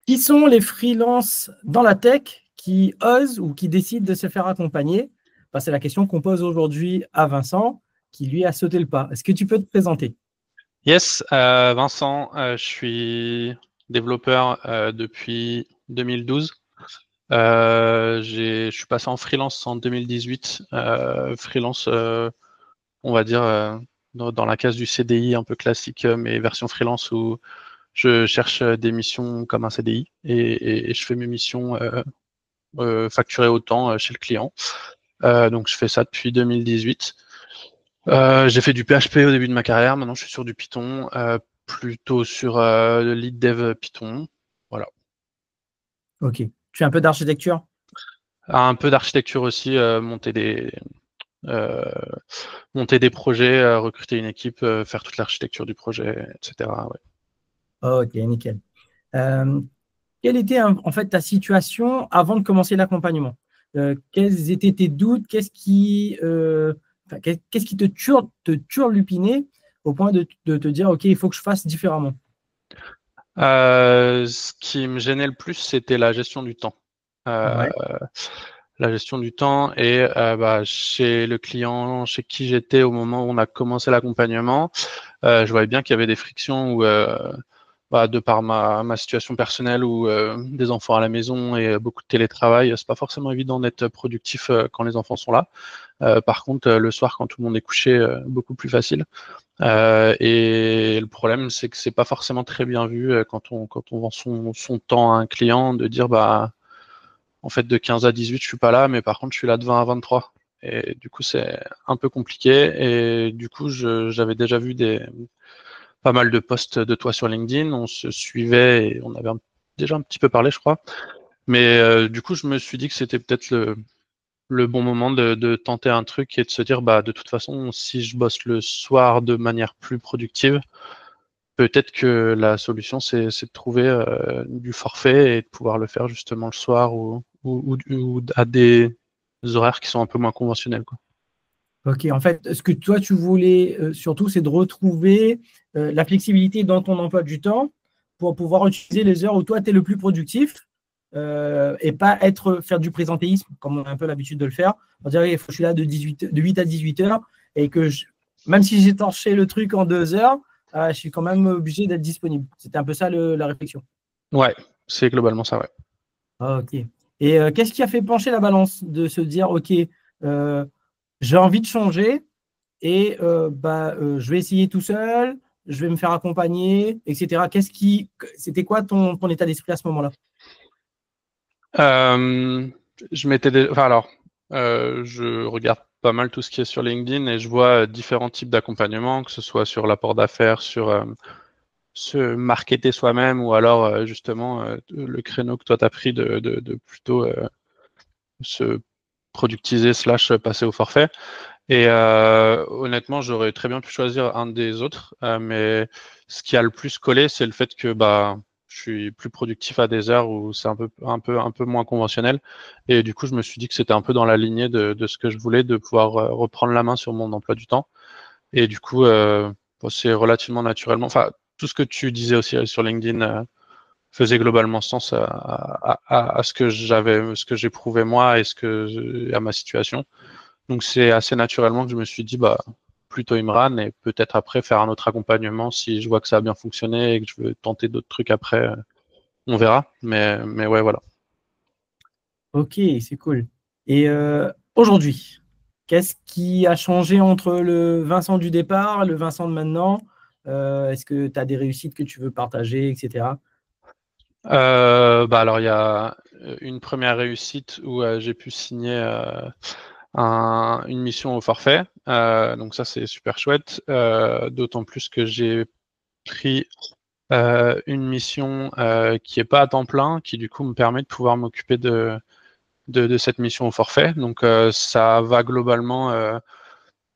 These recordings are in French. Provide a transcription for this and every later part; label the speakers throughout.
Speaker 1: Qui sont les freelances dans la tech qui osent ou qui décident de se faire accompagner? Bah, c'est la question qu'on pose aujourd'hui à Vincent, qui lui a sauté le pas. Est-ce que tu peux te présenter?
Speaker 2: Yes, Vincent, je suis développeur depuis 2012. Je suis passé en freelance en 2018. Freelance, on va dire, dans la case du CDI un peu classique, mais version freelance où je cherche des missions comme un CDI et je fais mes missions facturées autant chez le client. Donc je fais ça depuis 2018. J'ai fait du PHP au début de ma carrière, maintenant je suis sur du Python, plutôt sur le lead dev Python. Voilà.
Speaker 1: Ok. Tu fais un peu d'architecture?
Speaker 2: Un peu d'architecture aussi, euh, monter des projets, recruter une équipe, faire toute l'architecture du projet, etc. Ouais.
Speaker 1: Ok, nickel. Euh, Quelle était en fait ta situation avant de commencer l'accompagnement? Quels étaient tes doutes? Qu'est-ce qui te turlupinait au point de te dire, OK, il faut que je fasse différemment?
Speaker 2: Ce qui me gênait le plus, c'était la gestion du temps. Euh,
Speaker 1: Ouais.
Speaker 2: la gestion du temps et chez le client chez qui j'étais au moment où on a commencé l'accompagnement, je voyais bien qu'il y avait des frictions où de par ma situation personnelle ou des enfants à la maison et beaucoup de télétravail, c'est pas forcément évident d'être productif quand les enfants sont là. Par contre, le soir, quand tout le monde est couché, beaucoup plus facile. Et le problème, c'est que c'est pas forcément très bien vu quand on vend son temps à un client de dire en fait de 15 à 18 je suis pas là, mais par contre je suis là de 20 à 23. Et du coup c'est un peu compliqué. Et du coup j'avais déjà vu pas mal de posts de toi sur LinkedIn, on se suivait et on avait déjà un petit peu parlé, je crois. Mais du coup, je me suis dit que c'était peut-être le bon moment de tenter un truc et de se dire, de toute façon, si je bosse le soir de manière plus productive, peut-être que la solution, c'est de trouver du forfait et de pouvoir le faire justement le soir ou à des horaires qui sont un peu moins conventionnels, quoi.
Speaker 1: Ok, en fait, ce que toi, tu voulais surtout, c'est de retrouver la flexibilité dans ton emploi du temps pour pouvoir utiliser les heures où toi, tu es le plus productif et pas faire du présentéisme, comme on a un peu l'habitude de le faire. On dirait, il faut que je suis là de 8 à 18 heures et même si j'ai torché le truc en 2 heures, je suis quand même obligé d'être disponible. C'était un peu ça la réflexion.
Speaker 2: Ouais, c'est globalement ça, ouais.
Speaker 1: Ah, ok. Et qu'est-ce qui a fait pencher la balance de se dire, OK, euh, j'ai envie de changer et je vais essayer tout seul, je vais me faire accompagner, etc. C'était quoi ton état d'esprit à ce moment-là?
Speaker 2: Euh, je regarde pas mal tout ce qui est sur LinkedIn et je vois différents types d'accompagnement, que ce soit sur l'apport d'affaires, sur se marketer soi-même ou alors justement le créneau que toi t'as pris de plutôt se productiser slash passer au forfait. Et honnêtement, j'aurais très bien pu choisir un des autres, mais ce qui a le plus collé, c'est le fait que je suis plus productif à des heures où c'est un peu moins conventionnel. Et du coup, je me suis dit que c'était un peu dans la lignée de ce que je voulais, de pouvoir reprendre la main sur mon emploi du temps. Et du coup, c'est relativement naturellement. Enfin, tout ce que tu disais aussi sur LinkedIn faisait globalement sens à ce que j'éprouvais moi et à ma situation. Donc c'est assez naturellement que je me suis dit plutôt Imran et peut-être après faire un autre accompagnement si je vois que ça a bien fonctionné et que je veux tenter d'autres trucs après, on verra. Mais ouais, voilà.
Speaker 1: Ok, c'est cool. Et aujourd'hui, qu'est-ce qui a changé entre le Vincent du départ et le Vincent de maintenant? Est-ce que tu as des réussites que tu veux partager, etc.
Speaker 2: Alors il y a une première réussite où j'ai pu signer une mission au forfait. Donc ça c'est super chouette. D'autant plus que j'ai pris une mission qui est pas à temps plein, qui du coup me permet de pouvoir m'occuper de cette mission au forfait. Donc ça va globalement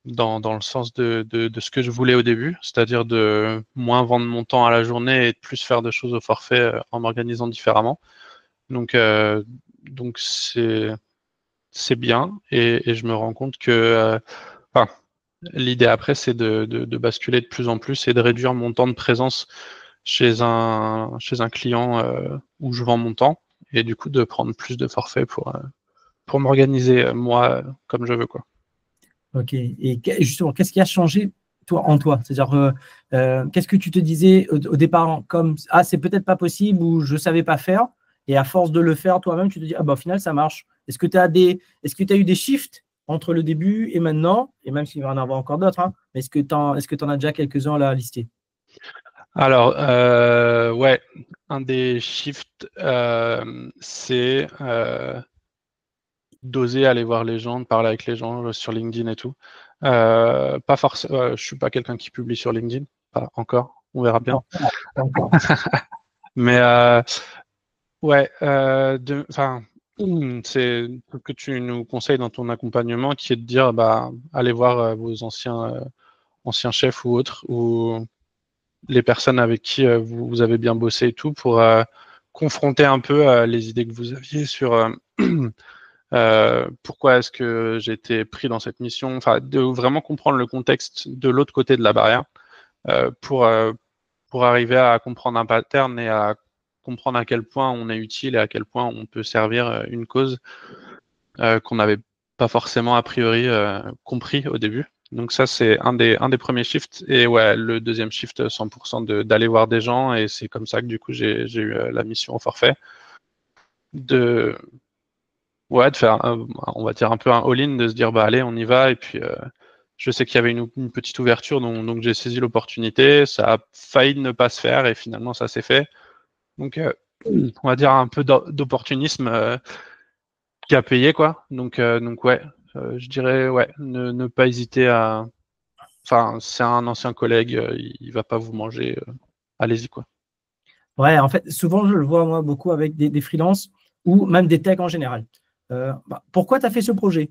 Speaker 2: dans le sens de ce que je voulais au début, c'est-à-dire de moins vendre mon temps à la journée et de plus faire des choses au forfait en m'organisant différemment. Donc donc c'est bien et je me rends compte que l'idée après c'est de basculer de plus en plus et de réduire mon temps de présence chez un client où je vends mon temps, et du coup de prendre plus de forfaits pour m'organiser moi comme je veux, quoi.
Speaker 1: Ok. Et justement, qu'est-ce qui a changé en toi? C'est-à-dire, qu'est-ce que tu te disais au départ comme ah, c'est peut-être pas possible ou je savais pas faire, et à force de le faire toi-même, tu te dis ah bah au final ça marche. Est-ce que tu as eu des shifts entre le début et maintenant, et même s'il va en avoir encore d'autres, hein, mais est-ce que tu en as déjà quelques-uns là à lister?
Speaker 2: Alors, ouais, un des shifts, c'est d'oser aller voir les gens, de parler avec les gens sur LinkedIn et tout. Pas forcément, je suis pas quelqu'un qui publie sur LinkedIn, pas encore, on verra bien.
Speaker 1: Pas encore.
Speaker 2: Mais ouais, enfin, c'est ce que tu nous conseilles dans ton accompagnement, qui est de dire, bah, allez voir vos anciens chefs ou autres, ou les personnes avec qui vous avez bien bossé et tout, pour confronter un peu les idées que vous aviez sur pourquoi est-ce que j'ai été pris dans cette mission, enfin, de vraiment comprendre le contexte de l'autre côté de la barrière pour arriver à comprendre un pattern et à comprendre à quel point on est utile et à quel point on peut servir une cause qu'on n'avait pas forcément a priori compris au début. Donc ça, c'est un des premiers shifts. Et ouais, le deuxième shift, 100% d'aller voir des gens. Et c'est comme ça que du coup, j'ai eu la mission au forfait de faire, on va dire, un peu un all-in, de se dire, bah allez, on y va. Et puis, je sais qu'il y avait une petite ouverture, donc j'ai saisi l'opportunité. Ça a failli ne pas se faire et finalement, ça s'est fait. Donc, on va dire un peu d'opportunisme qui a payé, quoi. Donc ouais, je dirais, ouais, ne pas hésiter à. Enfin, c'est un ancien collègue, il va pas vous manger. Allez-y, quoi.
Speaker 1: Ouais, en fait, souvent, je le vois, moi, beaucoup avec des freelances ou même des techs en général. Pourquoi tu as fait ce projet?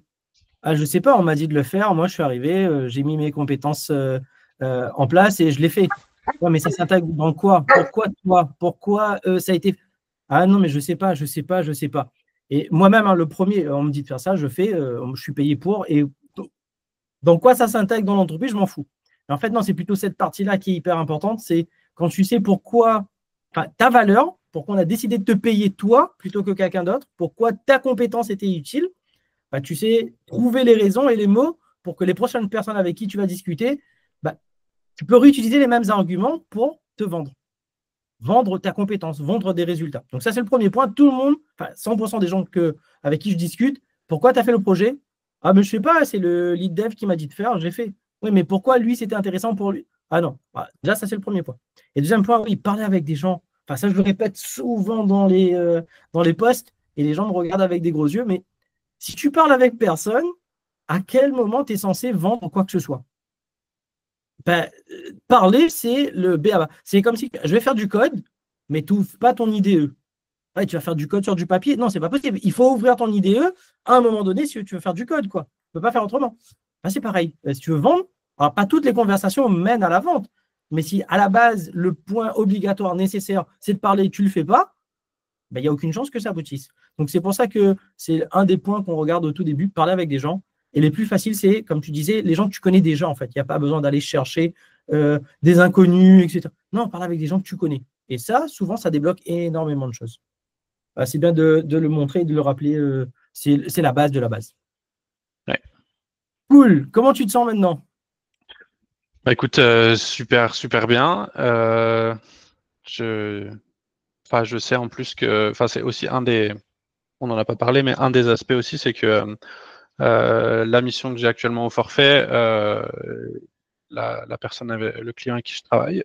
Speaker 1: Ah, je ne sais pas, on m'a dit de le faire. Moi, je suis arrivé, j'ai mis mes compétences en place et je l'ai fait. Ouais, mais ça s'attaque dans quoi? Pourquoi toi? Pourquoi ça a été. Ah non, mais je ne sais pas, je ne sais pas, je ne sais pas. Et moi-même, hein, le premier, on me dit de faire ça, je fais, je suis payé pour. Et dans quoi ça s'intègre dans l'entreprise, je m'en fous. Mais en fait, non, c'est plutôt cette partie-là qui est hyper importante. C'est quand tu sais pourquoi, ta valeur, pourquoi on a décidé de te payer toi plutôt que quelqu'un d'autre, pourquoi ta compétence était utile, bah, tu sais trouver les raisons et les mots pour que les prochaines personnes avec qui tu vas discuter, bah, tu peux réutiliser les mêmes arguments pour te vendre. Vendre ta compétence, vendre des résultats. Donc ça, c'est le premier point. Tout le monde, 100% des gens avec qui je discute, pourquoi tu as fait le projet? Ah, mais je ne sais pas, c'est le lead dev qui m'a dit de faire, j'ai fait. Oui, mais pourquoi lui, c'était intéressant pour lui? Ah non, déjà, ça, c'est le premier point. Et deuxième point, oui, parler avec des gens. Enfin, ça, je le répète souvent dans les posts, et les gens me regardent avec des gros yeux, mais si tu parles avec personne, à quel moment tu es censé vendre quoi que ce soit? Ben, parler, c'est le BABA. C'est comme si je vais faire du code, mais tu n'ouvres pas ton IDE. Ouais, tu vas faire du code sur du papier. Non, c'est pas possible. Il faut ouvrir ton IDE à un moment donné si tu veux faire du code, quoi. Tu ne peux pas faire autrement. Ben, c'est pareil. Si tu veux vendre, alors pas toutes les conversations mènent à la vente. Mais si à la base, le point obligatoire nécessaire, c'est de parler et tu ne le fais pas, ben, il n'y a aucune chance que ça aboutisse. Donc, c'est pour ça que c'est un des points qu'on regarde au tout début, parler avec des gens. Et les plus faciles, c'est, comme tu disais, les gens que tu connais déjà, en fait. Il n'y a pas besoin d'aller chercher des inconnus, etc. Non, parler avec des gens que tu connais. Et ça, souvent, ça débloque énormément de choses. C'est bien de le montrer et de le rappeler. C'est la base de la base.
Speaker 2: Ouais.
Speaker 1: Cool. Comment tu te sens maintenant?
Speaker 2: Bah, écoute, super, super bien. Je sais en plus que, enfin, c'est aussi on n'en a pas parlé, mais un des aspects aussi, c'est que la mission que j'ai actuellement au forfait, la personne, le client avec qui je travaille,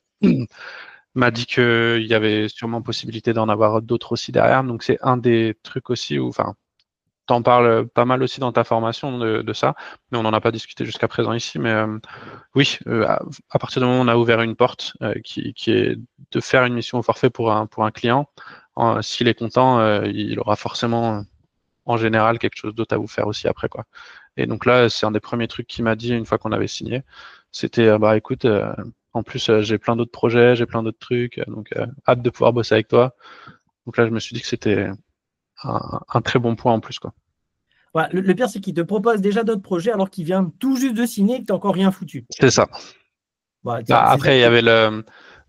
Speaker 2: m'a dit qu'il y avait sûrement possibilité d'en avoir d'autres aussi derrière. Donc c'est un des trucs aussi où, enfin, t'en parles pas mal aussi dans ta formation de ça, mais on n'en a pas discuté jusqu'à présent ici. Mais oui, à partir du moment où on a ouvert une porte qui est de faire une mission au forfait pour un client, s'il est content, il aura forcément en général quelque chose d'autre à vous faire aussi après, quoi. Et donc là, c'est un des premiers trucs qu'il m'a dit une fois qu'on avait signé. C'était bah écoute, en plus j'ai plein d'autres projets, j'ai plein d'autres trucs, donc hâte de pouvoir bosser avec toi. Donc là, je me suis dit que c'était un très bon point en plus, quoi.
Speaker 1: Voilà, le pire, c'est qu'il te propose déjà d'autres projets alors qu'il vient tout juste de signer et que tu n'as encore rien foutu.
Speaker 2: C'est ça.
Speaker 1: Voilà,
Speaker 2: Bah,
Speaker 1: c'est ça.
Speaker 2: après, il y avait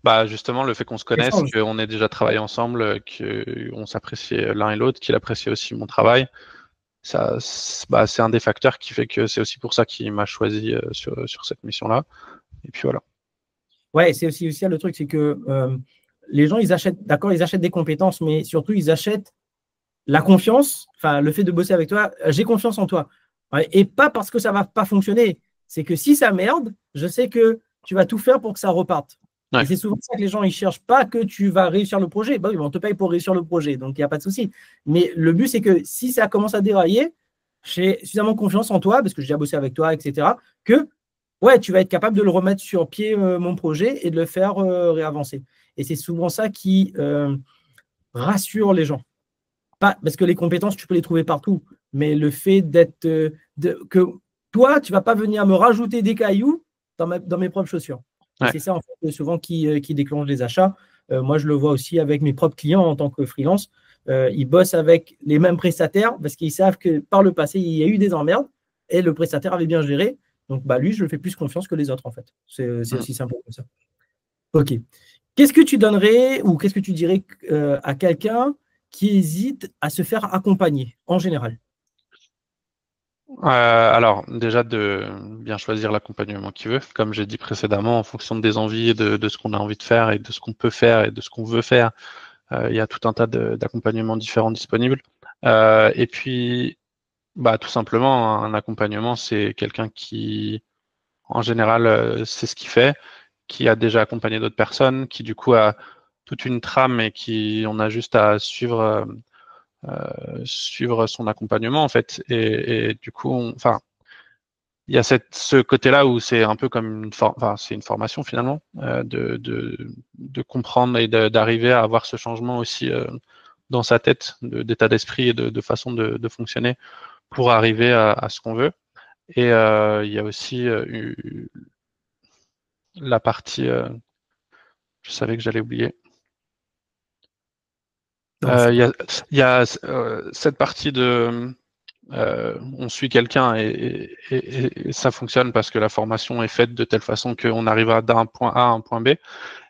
Speaker 2: Bah, justement, le fait qu'on se connaisse,
Speaker 1: Échange.
Speaker 2: qu'on ait déjà travaillé ensemble, qu'on s'apprécie l'un et l'autre, qu'il apprécie aussi mon travail, ça, bah, c'est un des facteurs qui fait que c'est aussi pour ça qu'il m'a choisi sur cette mission-là. Et puis voilà.
Speaker 1: Ouais, c'est aussi le truc, c'est que les gens, ils achètent, d'accord, ils achètent des compétences, mais surtout, ils achètent la confiance, enfin, le fait de bosser avec toi, j'ai confiance en toi. Ouais, et pas parce que ça ne va pas fonctionner. C'est que si ça merde, je sais que tu vas tout faire pour que ça reparte. Et
Speaker 2: Ouais.
Speaker 1: c'est souvent ça que les gens, ils ne cherchent pas que tu vas réussir le projet. Bah oui, on te paye pour réussir le projet, donc il n'y a pas de souci. Mais le but, c'est que si ça commence à dérailler, j'ai suffisamment confiance en toi, parce que j'ai déjà bossé avec toi, etc., que ouais, tu vas être capable de le remettre sur pied, mon projet, et de le faire réavancer. Et c'est souvent ça qui rassure les gens. Pas, parce que les compétences, tu peux les trouver partout. Mais le fait d'être. Que toi, tu ne vas pas venir me rajouter des cailloux dans mes propres chaussures. Et
Speaker 2: Ouais.
Speaker 1: c'est ça, en fait, souvent qui déclenche les achats. Moi, je le vois aussi avec mes propres clients en tant que freelance. Ils bossent avec les mêmes prestataires parce qu'ils savent que par le passé, il y a eu des emmerdes et le prestataire avait bien géré. Donc, bah, lui, je le fais plus confiance que les autres, en fait. C'est aussi simple comme ça. OK. Qu'est-ce que tu donnerais ou qu'est-ce que tu dirais à quelqu'un qui hésite à se faire accompagner en général?
Speaker 2: Alors, déjà, de bien choisir l'accompagnement qu'il veut. Comme j'ai dit précédemment, en fonction des envies, et de ce qu'on a envie de faire et de ce qu'on peut faire et de ce qu'on veut faire, il y a tout un tas d'accompagnements différents disponibles. Et puis, bah, tout simplement, un accompagnement, c'est quelqu'un qui, en général, sait ce qu'il fait, qui a déjà accompagné d'autres personnes, qui du coup a toute une trame et qui on a juste à suivre son accompagnement en fait. Et du coup, enfin, il y a ce côté-là où c'est un peu comme c'est une formation finalement, de comprendre et d'arriver à avoir ce changement aussi dans sa tête, d'état d'esprit et de façon de fonctionner pour arriver à ce qu'on veut. Et il y a aussi la partie, je savais que j'allais oublier.
Speaker 1: Non, c'est pas.
Speaker 2: Il y a cette partie de on suit quelqu'un et ça fonctionne parce que la formation est faite de telle façon qu'on arrive d'un point A à un point B.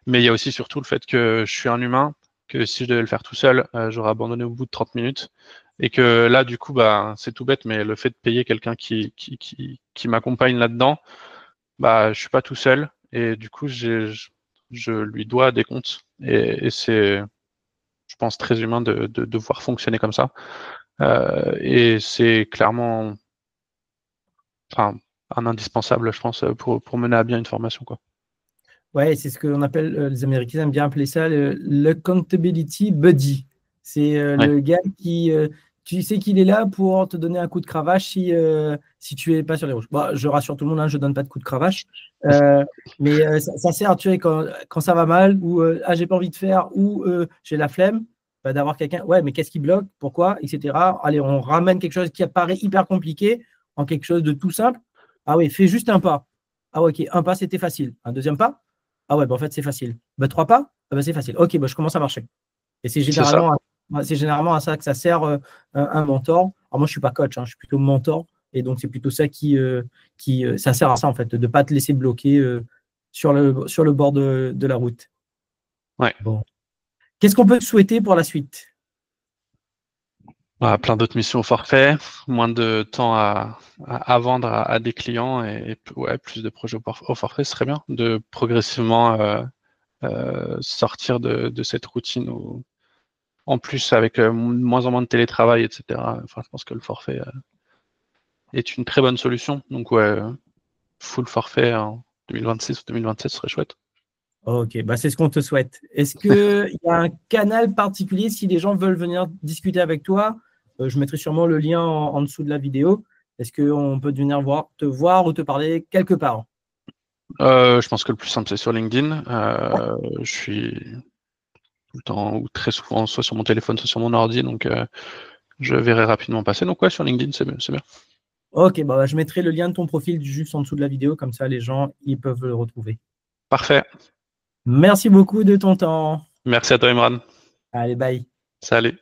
Speaker 2: Mais il y a aussi surtout le fait que je suis un humain, que si je devais le faire tout seul, j'aurais abandonné au bout de 30 minutes. Et que là, du coup, bah, c'est tout bête, mais le fait de payer quelqu'un qui m'accompagne là-dedans, bah, je suis pas tout seul. Et du coup, je lui dois des comptes. Et c'est, je pense, très humain de devoir fonctionner comme ça. Et c'est clairement enfin, un indispensable, je pense, pour mener à bien une formation, quoi.
Speaker 1: Ouais, c'est ce qu'on appelle, les Américains aiment bien appeler ça l'accountability buddy. C'est
Speaker 2: Ouais.
Speaker 1: le gars qui, tu sais qu'il est là pour te donner un coup de cravache si tu n'es pas sur les rouges. Bon, je rassure tout le monde, hein, je ne donne pas de coup de cravache. Mais ça sert, tu sais, quand ça va mal, ou j'ai pas envie de faire, ou j'ai la flemme, bah, d'avoir quelqu'un, ouais, mais qu'est-ce qui bloque, pourquoi, etc. Allez, on ramène quelque chose qui apparaît hyper compliqué en quelque chose de tout simple. Ah oui, fais juste un pas. Ah ouais, ok, un pas, c'était facile. Un deuxième pas? Ah ouais, bah en fait, c'est facile. Bah, 3 pas? Ah bah, c'est facile. Ok, bah, je commence à marcher. Et
Speaker 2: C'est ça.
Speaker 1: c'est généralement à ça que ça sert un mentor. Alors moi, je ne suis pas coach, hein, je suis plutôt mentor. Et donc, c'est plutôt ça ça sert à ça, en fait, de ne pas te laisser bloquer sur le bord de la route.
Speaker 2: Ouais.
Speaker 1: Bon. Qu'est-ce qu'on peut te souhaiter pour la suite?
Speaker 2: Bah, plein d'autres missions au forfait, moins de temps à vendre à des clients et ouais, plus de projets au forfait, ce serait bien de progressivement sortir de cette routine où, en plus, avec moins en moins de télétravail, etc. Enfin, je pense que le forfait est une très bonne solution. Donc, ouais, full forfait en 2026 ou 2027 serait chouette.
Speaker 1: Ok, bah c'est ce qu'on te souhaite. Est-ce qu'il y a un canal particulier si les gens veulent venir discuter avec toi? Je mettrai sûrement le lien en dessous de la vidéo. Est-ce qu'on peut venir te voir ou te parler quelque part?
Speaker 2: Je pense que le plus simple, c'est sur LinkedIn. Je suis tout le temps ou très souvent soit sur mon téléphone, soit sur mon ordi, donc je verrai rapidement passer. Donc ouais, sur LinkedIn, c'est bien, c'est bien.
Speaker 1: Ok, bah, je mettrai le lien de ton profil juste en dessous de la vidéo, comme ça les gens ils peuvent le retrouver.
Speaker 2: Parfait.
Speaker 1: Merci beaucoup de ton temps.
Speaker 2: Merci à toi, Imran.
Speaker 1: Allez, bye.
Speaker 2: Salut.